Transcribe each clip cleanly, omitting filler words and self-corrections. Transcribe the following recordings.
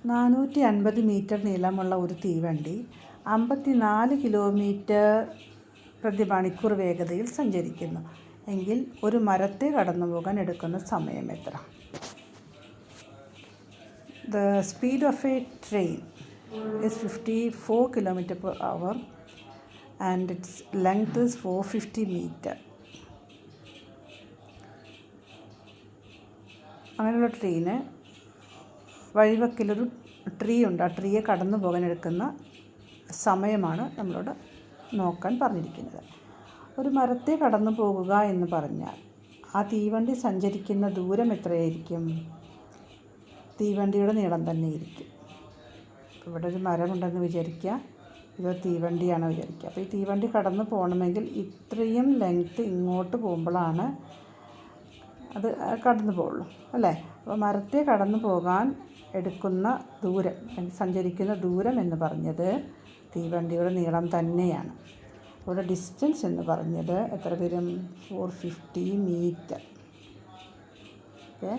450 metre നീളമുള്ള ഒരു തീവണ്ടി 54 കിലോമീറ്റർ പ്രതി മണിക്കൂർ വേഗതയിൽ സഞ്ചരിക്കുന്നു എങ്കിൽ ഒരു മരത്തെ കടന്നുപോകാൻ എടുക്കുന്ന സമയം എത്ര? The speed of a train is 54 km/h and its length is 450 meter. അങ്ങനെയുള്ള ട്രെയിന് വഴിവക്കിലൊരു ട്രീ ഉണ്ട്. ആ ട്രീയെ കടന്നു പോകാൻ എടുക്കുന്ന സമയമാണ് നമ്മളോട് നോക്കാൻ പറഞ്ഞിരിക്കുന്നത്. ഒരു മരത്തെ കടന്നു പോകുക എന്ന് പറഞ്ഞാൽ ആ തീവണ്ടി സഞ്ചരിക്കുന്ന ദൂരം എത്രയായിരിക്കും? തീവണ്ടിയുടെ നീളം തന്നെ ഇരിക്കും. ഇവിടെ ഒരു മരമുണ്ടെന്ന് വിചാരിക്കുക, ഇത് തീവണ്ടിയാണ് വിചാരിക്കുക. അപ്പോൾ ഈ തീവണ്ടി കടന്നു പോകണമെങ്കിൽ ഇത്രയും ലെങ്ത്ത് ഇങ്ങോട്ട് പോകുമ്പോഴാണ് അത് കടന്നു പോകുള്ളൂ, അല്ലേ? അപ്പോൾ മരത്തെ കടന്നു പോകാൻ എടുക്കുന്ന ദൂരം, സഞ്ചരിക്കുന്ന ദൂരം എന്ന് പറഞ്ഞത് തീവണ്ടിയുടെ നീളം തന്നെയാണ്. അവിടെ ഡിസ്റ്റൻസ് എന്ന് പറഞ്ഞത് എത്ര വരും? 450 മീറ്റർ. ഓക്കെ,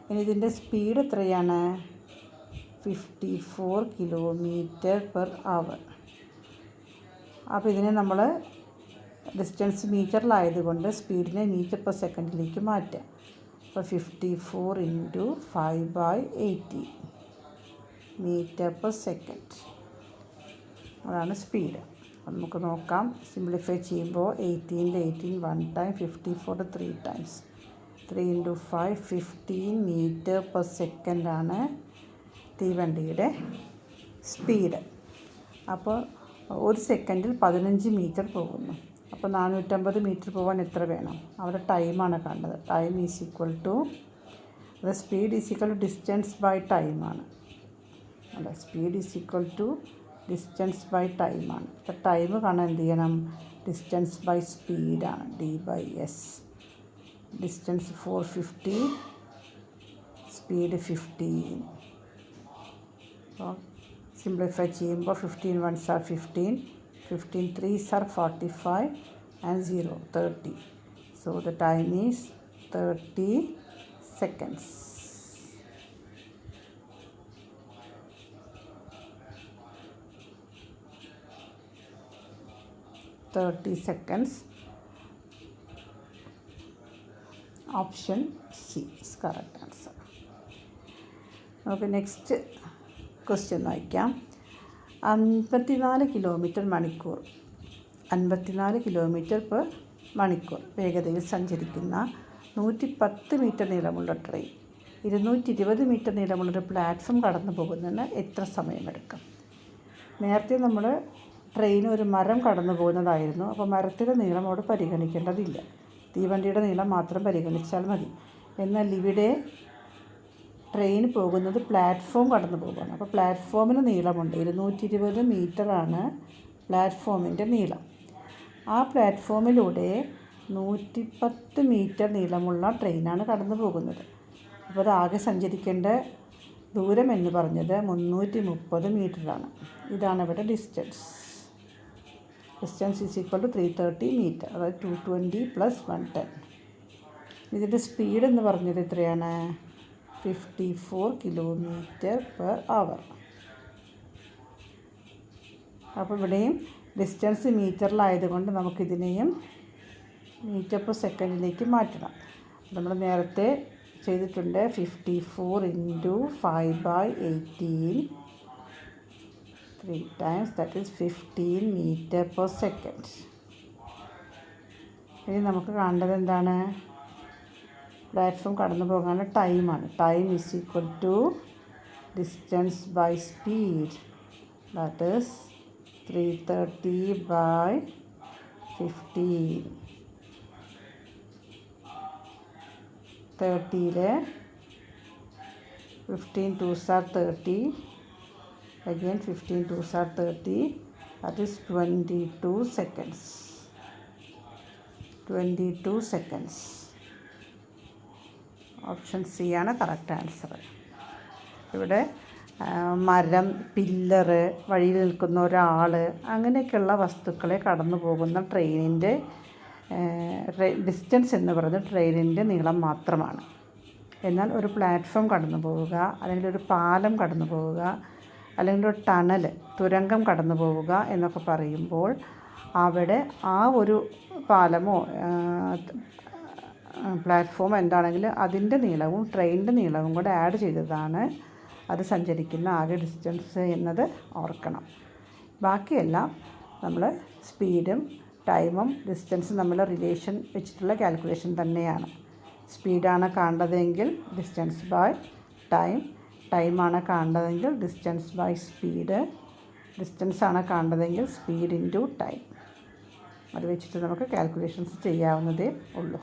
ഇനി ഇതിൻ്റെ സ്പീഡ് എത്രയാണ്? 54 km/h. അപ്പോൾ ഇതിനെ നമ്മൾ ഡിസ്റ്റൻസ് മീറ്ററിലായതുകൊണ്ട് സ്പീഡിനെ മീറ്റർ പെർ സെക്കൻഡിലേക്ക് മാറ്റാം. അപ്പോൾ 54 × 5/80 മീറ്റർ പെർ സെക്കൻഡ്, അതാണ് സ്പീഡ്. അപ്പോൾ നമുക്ക് നോക്കാം. സിംപ്ലിഫൈ ചെയ്യുമ്പോൾ 18 1 ടൈം, 54 3 ടൈംസ്, 3 × 5 15 മീറ്റർ പെർ സെക്കൻഡാണ് തീവണ്ടിയുടെ സ്പീഡ്. അപ്പോൾ ഒരു സെക്കൻഡിൽ 15 മീറ്റർ പോകുന്നു. അപ്പോൾ 450 മീറ്റർ പോകാൻ എത്ര വേണം? അവിടെ ടൈമാണ് കണ്ടത്. ടൈം ഈസ് ഈക്വൽ ടു, അത് speed is equal to distance by ടൈമാണ്. അല്ല, speed is equal to distance by ടൈമാണ്. അപ്പോൾ ടൈം കാണാൻ എന്ത് ചെയ്യണം? ഡിസ്റ്റൻസ് ബൈ സ്പീഡാണ്, D/S. Distance 450, speed 15. അപ്പോൾ സിംപ്ലിഫൈ ചെയ്യുമ്പോൾ 15 1s are 15, 15 3s are 45 and 0 30. So the time is 30 seconds. Option C is correct answer. നമുക്ക് നെക്സ്റ്റ് ക്വസ്റ്റ്യൻ വായിക്കാം. 54 km/h വേഗതയിൽ സഞ്ചരിക്കുന്ന 110 മീറ്റർ നീളമുള്ള ട്രെയിൻ 220 മീറ്റർ നീളമുള്ളൊരു പ്ലാറ്റ്ഫോം കടന്നു പോകുന്നതിന് എത്ര സമയമെടുക്കും? നേരത്തെ നമ്മൾ ട്രെയിൻ ഒരു മരം കടന്നു പോകുന്നതായിരുന്നു. അപ്പോൾ മരത്തിൻ്റെ നീളം അവിടെ പരിഗണിക്കേണ്ടതില്ല, തീവണ്ടിയുടെ നീളം മാത്രം പരിഗണിച്ചാൽ മതി. എന്നാൽ ഇവിടെ ട്രെയിൻ പോകുന്നത് പ്ലാറ്റ്ഫോം കടന്നു പോകുകയാണ്. അപ്പോൾ പ്ലാറ്റ്ഫോമിന് നീളമുണ്ട്, 220 മീറ്ററാണ് പ്ലാറ്റ്ഫോമിൻ്റെ നീളം. ആ പ്ലാറ്റ്ഫോമിലൂടെ 110 മീറ്റർ നീളമുള്ള ട്രെയിനാണ് കടന്നു പോകുന്നത്. അപ്പോൾ അതാകെ സഞ്ചരിക്കേണ്ട ദൂരം എന്ന് പറഞ്ഞത് 330 മീറ്ററാണ്. ഇതാണ് ഇവിടെ distance. Distance is equal to 330 metre, അതായത് 220 + 110. ഇതിൻ്റെ സ്പീഡ് എന്ന് പറഞ്ഞത് എത്രയാണ്? 54 km/h. അപ്പോൾ ഇവിടെയും ഡിസ്റ്റൻസ് മീറ്ററിലായതുകൊണ്ട് നമുക്കിതിനെയും മീറ്റർ പെർ സെക്കൻഡിലേക്ക് മാറ്റണം. നമ്മൾ നേരത്തെ ചെയ്തിട്ടുണ്ട്. 54 × 5/18 3 times, that is 15 meter per second. ഇനി നമുക്ക് കാണേണ്ടത് എന്താണ്? പ്ലാറ്റ്ഫോം കടന്നു പോകാനുള്ള ടൈമാണ്. Time is equal to distance by speed, that is 330/15. 30ൽ 15 2s are 30, again 15 2s are 30, that is 22 seconds. 22 seconds. Option C ആണ് കറക്റ്റ് ആൻസർ. ഇവിടെ മരം, പില്ലറ്, വഴിയിൽ നിൽക്കുന്ന ഒരാൾ, അങ്ങനെയൊക്കെയുള്ള വസ്തുക്കളെ കടന്നു പോകുന്ന ട്രെയിനിൻ്റെ ഡിസ്റ്റൻസ് എന്ന് പറയുന്നത് ട്രെയിനിൻ്റെ നീളം മാത്രമാണ്. എന്നാൽ ഒരു പ്ലാറ്റ്ഫോം കടന്നു പോവുക, അല്ലെങ്കിൽ ഒരു പാലം കടന്നു പോവുക, അല്ലെങ്കിൽ ഒരു ടണൽ, തുരങ്കം കടന്നു പോവുക എന്നൊക്കെ പറയുമ്പോൾ അവിടെ ആ ഒരു പാലമോ പ്ലാറ്റ്ഫോം എന്താണെങ്കിലും അതിൻ്റെ നീളവും ട്രെയിനിൻ്റെ നീളവും കൂടെ ആഡ് ചെയ്തതാണ് അത് സഞ്ചരിക്കുന്ന ആകെ ഡിസ്റ്റൻസ് എന്നത് ഓർക്കണം. ബാക്കിയെല്ലാം നമ്മൾ സ്പീഡും ടൈമും ഡിസ്റ്റൻസും തമ്മിലുള്ള റിലേഷൻ വെച്ചിട്ടുള്ള കാൽക്കുലേഷൻ തന്നെയാണ്. സ്പീഡാണ് കാണേണ്ടതെങ്കിൽ ഡിസ്റ്റൻസ് ബൈ ടൈം, ടൈമാണ് കാണേണ്ടതെങ്കിൽ ഡിസ്റ്റൻസ് ബൈ സ്പീഡ്, ഡിസ്റ്റൻസാണ് കാണേണ്ടതെങ്കിൽ സ്പീഡ് ഇൻറ്റു ടൈം. അത് വെച്ചിട്ട് നമുക്ക് കാൽക്കുലേഷൻസ് ചെയ്യാവുന്നതേ ഉള്ളൂ.